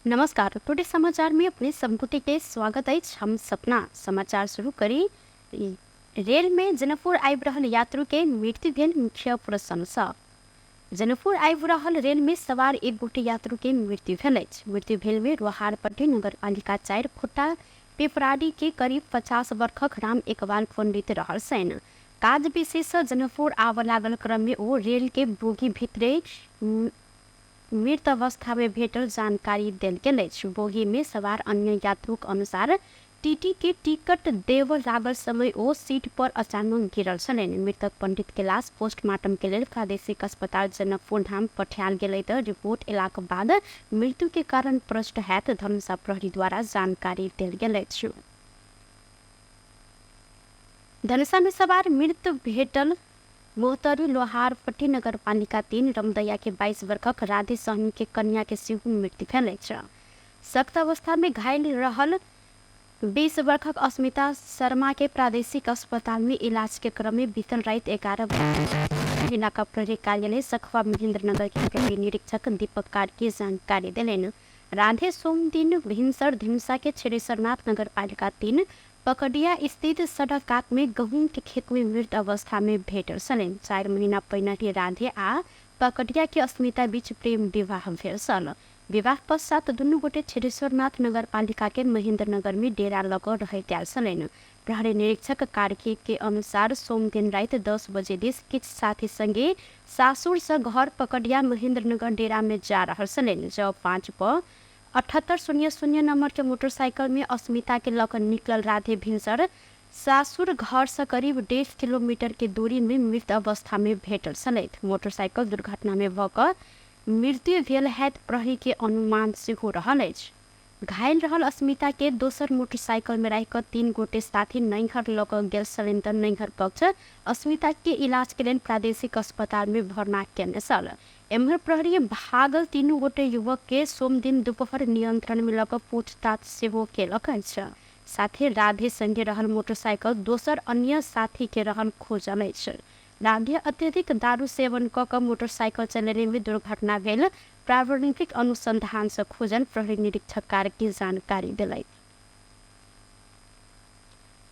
नमस्कार। टुडे समाचार में अपने संपुटि के स्वागत है। हम सपना समाचार शुरू करी। रेल में जनकपुर आबि रहल यात्रु के मृत्यु भेल मुख्य प्रश्न सँ। जनकपुर आबि रहल रेल में सवार एक गोटे यात्रु के मृत्यु भेल अछि। मृत्यु भेल में रोहारपट्टी नगरपालिका 4 खुट्टा पेपराडी के करीब 50 वर्षक राम इकबाल पंडित रहल छनि। काज विशेष जनकपुर आब लागल क्रम में ओ रेल के बोगी भीतरे मृत अवस्था में भेटल जानकारी देल गेल अछि। बोगी में सवार अन्य यात्रुक अनुसार टीटी के टिकट देव लागल समय ओ सीट पर अचानक गिरल छलनि। मृतक पंडित के लाश पोस्टमार्टम के लेल प्रादेशिक अस्पताल जनकपुर धाम पठायल गेलै तऽ रिपोर्ट एलाक बाद मृत्यु के कारण प्रश्न हैत धनुषा प्रहरी द्वारा जानकारी देल गेल अछि। धनुषा में सवार मृत भेटल मोहतरू लोहारपट्टी नगरपालिका 3 रमदैया के 22 वर्षक राधे सहनी के कन्या के सेहो मृत्यु भेल अछि। सख्त अवस्था में घायल रहल 20 वर्षक अस्मिता शर्मा के प्रादेशिक अस्पताल में इलाज के क्रम में बीतल रात 11 बजे इलाका प्रहरी कार्यालय सखवा महेंद्रनगर के प्रहरी निरीक्षक दीपक कार्की जानकारी देलनि। राधे सोम दिन भिनसर धनुषा के छेरेश्वरनाथ नगरपालिका 3 पकड़िया स्थित सड़क कात में गहूम के खेत में मृत अवस्था में भेटल छलनि। 4 महीना पहिने राधे आ पकड़िया के अस्मिता बीच प्रेम विवाह भेल छल। विवाह पश्चात दुनू गोटे छेरेश्वरनाथ नगरपालिका के महेंद्रनगर में डेरा लऽ कऽ रहैत आयल छलनि। प्रहरी निरीक्षक कार्की के अनुसार सोम दिन रात 10 बजे दिस किछु साथी संगे सासुर से घर पकड़िया महेंद्रनगर डेरा में जा रहल छलनि। जब 5 पर 7800 नंबर के मोटरसाइकिल में अस्मिता के लकर निकल राधे भिनसर सासुर घर से करीब 1.5 किलोमीटर के दूरी में मृत अवस्था में भेटल छलथि। मोटरसाइकिल दुर्घटना में भऽ कऽ मृत्यु भेल हैत प्रहरी के अनुमान सेहो रहल अछि। घायल रहल अस्मिता के दोसर मोटरसाइकिल में राखि कऽ 3 गोटे साथी नैहर लऽ कऽ गेल छलनि तऽ नैहर पक्ष अस्मिता के इलाज के लेल प्रादेशिक अस्पताल में भर्ना केने छल। एम्हर प्रहरी भागल 3 गोटे युवक के सोम दिन दोपहर नियंत्रण में लऽ कऽ पूछताछ सेहो केलक अछि। साथे राधे संगे रहल मोटरसाइकिल दोसर अन्य साथी के रहल खोजल अछि। राधे अत्यधिक दारू सेवन कऽ कऽ मोटरसाइकिल चलेने में दुर्घटना भेल प्रारंभिक अनुसंधान से खोजल प्रहरी निरीक्षक कार्की जानकारी दिलथि।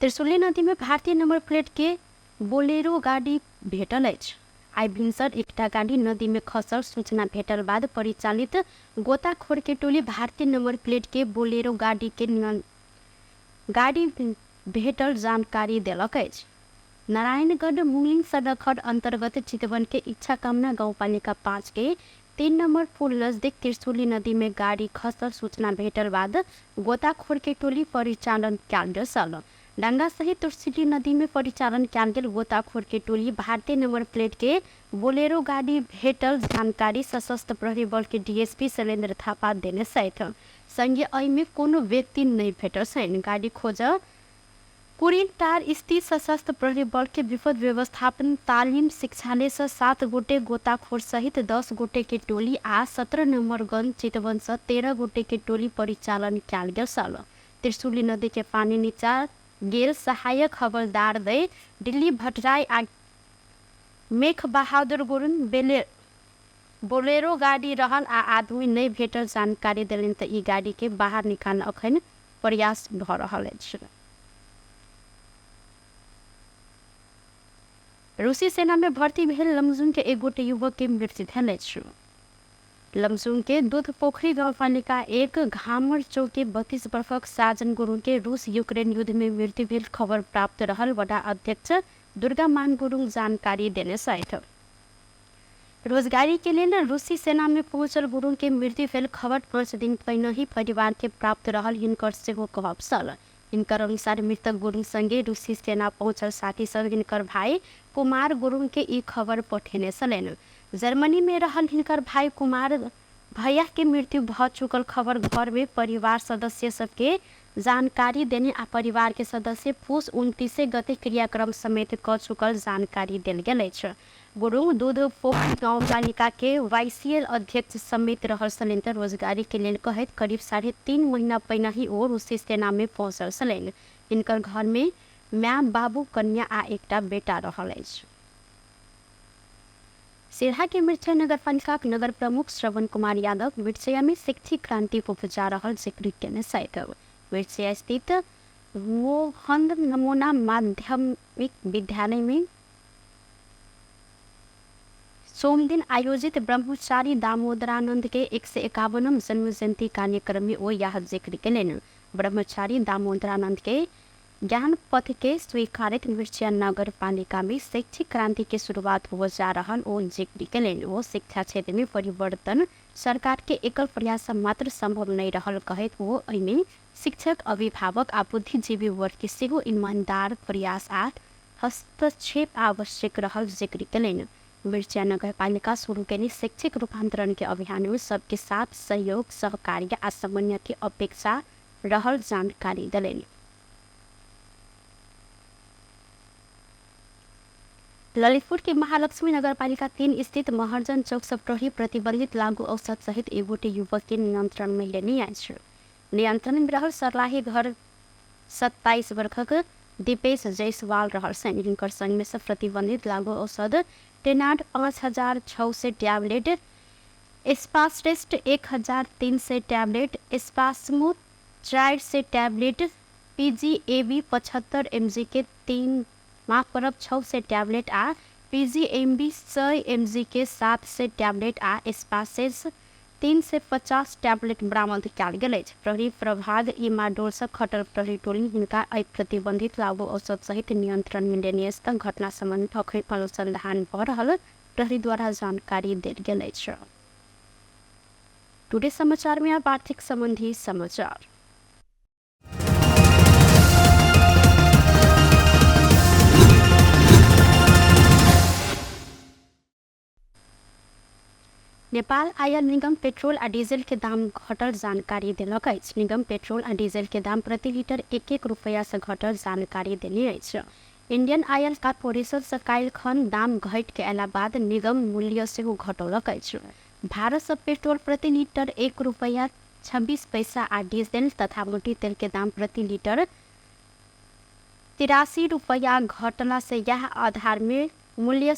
त्रिशुली नदी में भारतीय नंबर प्लेट के बोलेरो गाड़ी भेटल अछि। आई भिनसर एकटा गाड़ी नदी में खसल सूचना भेटल बाद परिचालित गोताखोर के टोली भारतीय नंबर प्लेट के बोलेरो गाड़ी भेटल जानकारी देलक अछि। नारायणगढ़ मुंगलिंग सड़क खंड अंतर्गत चितवन के इच्छा कामना गांवपालिका 5 के 3 नंबर पुल नजदीक त्रिशुली नदी में गाड़ी खसल सूचना भेटल बाद गोताखोर के टोली परिचालन कयल गेल छल। डंगा सहित त्रिशुली नदी में परिचालन कयल गेल गोताखोर के टोली भारतीय नंबर प्लेट के बोलेरो गाड़ी भेटल जानकारी सशस्त्र प्रहरी बल के डीएसपी शैलेंद्र थापा देने छथि। संगे एहि में कोनो व्यक्ति नहीं भेटल छनि। गाड़ी खोज कुरिनटार स्थित सशस्त्र प्रहरी बल के विपद व्यवस्थापन तालीम शिक्षालय से 7 गोटे गोताखोर सहित 10 गोटे के टोली आ 17 नंबर गन चितवन से 13 गोटे के टोली परिचालन कयल गेल छल। त्रिशुली नदी के पानी नीचा गेल सहायक खबरदार दे दिल्ली भट्टराय आ मेघ बहादुर गुरुङ बोलेरो गाड़ी रहल आ आदमी नहीं भेटल जानकारी देलनि तऽ ई गाड़ी के बाहर निकालना अखन प्रयास भऽ रहल अछि। रूसी सेना में भर्ती भेल लमजुंग के एक गोटे युवक के मृत्यु भेल अछि। लमजुंग के दूध पोखरी गांवपालिका 1 घामर चौक के 32 वर्षक साजन गुरुङ के रूस यूक्रेन युद्ध में मृत्यु भेल खबर प्राप्त रहल वडा अध्यक्ष दुर्गा मान गुरुङ जानकारी देने छथि। रोजगारी के लिए रूसी सेना में पहुंचल गुरुङ के मृत्यु भेल खबर 5 दिन पहिने ही परिवार के प्राप्त रहल हिनकर सेहो कहब छल। हिनकर अनुसार मृतक गुरुङ संगे रूसी सेना पहुंचल साथी सब हिनकर भाई कुमार गुरुङ के ई खबर पठेने छलनि। जर्मनी में रहल हिनकर भाई कुमार भैया के मृत्यु भऽ चुकल खबर घर में परिवार सदस्य सबके जानकारी देने आ परिवार के सदस्य पूस 29 गते क्रियाक्रम समेत कऽ चुकल जानकारी देल गेल अछि। गुरुङ दूध पोखरी गांवपालिका के वाईसीएल अध्यक्ष समेत रहल छलनि तऽ रोजगारी के लेल कहैत करीब 3.5 महीना पहिने ही ओ रूसी सेना में पहुंचल छलनि। हिनकर घर में माय बाबू कन्या आ एकटा बेटा रहल अछि। सिरहा के मिर्चया नगरपालिका नगर प्रमुख श्रवण कुमार यादव मिर्चया में शैक्षिक क्रांति को जा रहा जिक्र के सहित मिर्चया स्थित वोहंद नमूना माध्यमिक विद्यालय में सोमदिन आयोजित ब्रह्मचारी दामोदरानंद के 151 जन्म जयंती कार्यक्रम में वो यह जिक्र करें। ब्रह्मचारी दामोदरानंद के ज्ञान पथ के स्वीकारित मिर्चया नगर पालिका में शैक्षिक क्रांति की शुरुआत हो जा रहा वो जिक्र करें। वो शिक्षा क्षेत्र में परिवर्तन सरकार के एकल प्रयास मात्र संभव नहीं रहल कहे वो में शिक्षक अभिभावक आ बुद्धिजीवी वर्ग के सेहो ईमानदार प्रयास आ हस्तक्षेप आवश्यक रहल जिक्र करें। मिर्चया नगर पालिका शुरू के शैक्षिक रूपांतरण के अभियान में सबके साथ सहयोग सहकार्य आ समन्वय की अपेक्षा रहल जानकारी दिलें। ललितपुर के महालक्ष्मी नगरपालिका 3 स्थित महर्जन चौक सप्तरी प्रतिबंधित लागू औषध सहित एगोटे युवक के नियंत्रण में लेने आए। नियंत्रण में रहल सरलाही घर 27 वर्षक दीपेश जायसवाल रहल जिनकर संग में सब प्रतिबंधित लागू औषध टेनाड 5006 टैबलेट, स्पासटेस्ट 1300 टैबलेट, स्पासमूथ 400 टैबलेट, PGAB 75 mg के 600 टैबलेट आ PGMB 100 mg के 700 टैबलेट आ स्पासेस 350 टैबलेट बरामद कयल गेल अछि। प्रहरी प्रभाग इमाडोर से खटल प्रहरी टोली हिनका प्रतिबंधित लागू औषध सहित नियंत्रण में लेने घटना संबंधी अखन अनुसंधान भऽ रहल प्रहरी द्वारा जानकारी देल गेल अछि। टुडे समाचार में अब आर्थिक संबंधी समाचार। नेपाल आयल निगम पेट्रोल आ डीजल के दाम घटल जानकारी देलक अछि। निगम पेट्रोल आ डीजल के दाम प्रति लीटर 1-1 रुपया से घटल जानकारी देने अछि। इंडियन ऑयल कॉर्पोरेशन से काल्हि खन दाम घटि के अयला बाद निगम मूल्य सेहो घटौलक अछि। भारत से पेट्रोल प्रति लीटर 1 रुपया 26 पैसा आ डीजल तथा मोटी तेल के दाम प्रति लीटर 83 रुपया घटला से यह आधार में मूल्य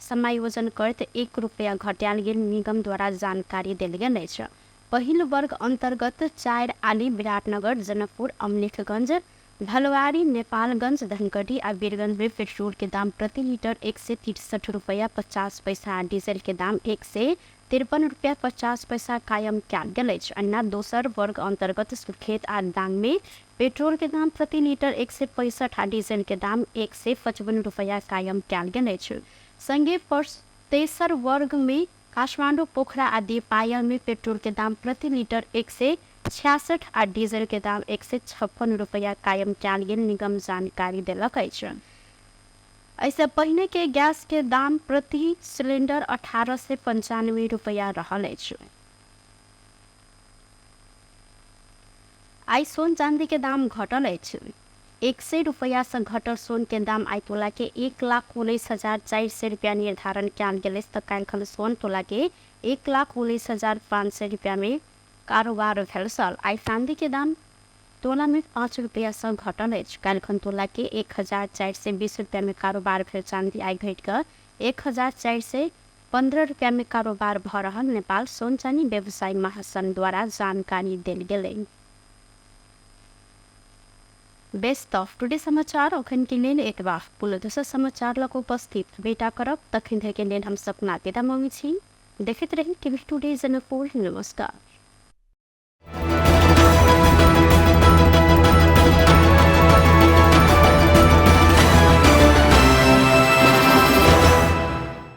समायोजन करत 1 रुपया घटायल गेल निगम द्वारा जानकारी देल गेल अछि। पहिल वर्ग अंतर्गत 4 आली विराटनगर, जनकपुर, अमलेखगंज, भलवाड़ी, नेपालगंज, धनगढ़ी आ वीरगंज में पेट्रोल के दाम प्रति लीटर 163 रुपया 50 पैसा आ डीजल के दाम 153 रुपया 50 पैसा कायम कयल गेल अछि। अन्ना दोसर वर्ग अंतर्गत सुर्खेत आ दांग में पेट्रोल के दाम प्रति लीटर 165 आ डीजल के दाम 155 रुपया कायम कयल गेल अछि। संगे तेसर वर्ग में काठमांडू, पोखरा आ दीपायल में पेट्रोल के दाम प्रति लीटर 166 आ डीजल के दाम 156 रुपया कायम कयल गेल निगम जानकारी देलक अछि। ऐसे पहिने के गैस के दाम प्रति सिलेंडर 1895 रुपया रहल अछि। आई सोन चांदी के दाम घटल अछि। 100 रुपया से घटल सोन के दाम आई तोला के 1,19,400 रुपया निर्धारण कयल गेल अछि। काल्हि खन सोन तोला के 1,19,500 रुपया में कारोबार भेल छल। आई चांदी के दाम तोला में 5 रुपया से घटल अछि। काल्हि खन तोला के 1,420 रुपया में कारोबार भेल चांदी आई घटि कऽ 1,415 रुपया में कारोबार भऽ रहल नेपाल सोन चांदी व्यवसायी महासंघ द्वारा जानकारी देल गेलै। बेस्ट ऑफ टुडे समाचार अखन के लेल एतबा। पुनः दोसर समाचार लग उपस्थित बेटा करब तखन धरि के लेल हम सपना विदा मंगै छी। देखैत रही टीवी टुडे जनकपुर। नमस्कार।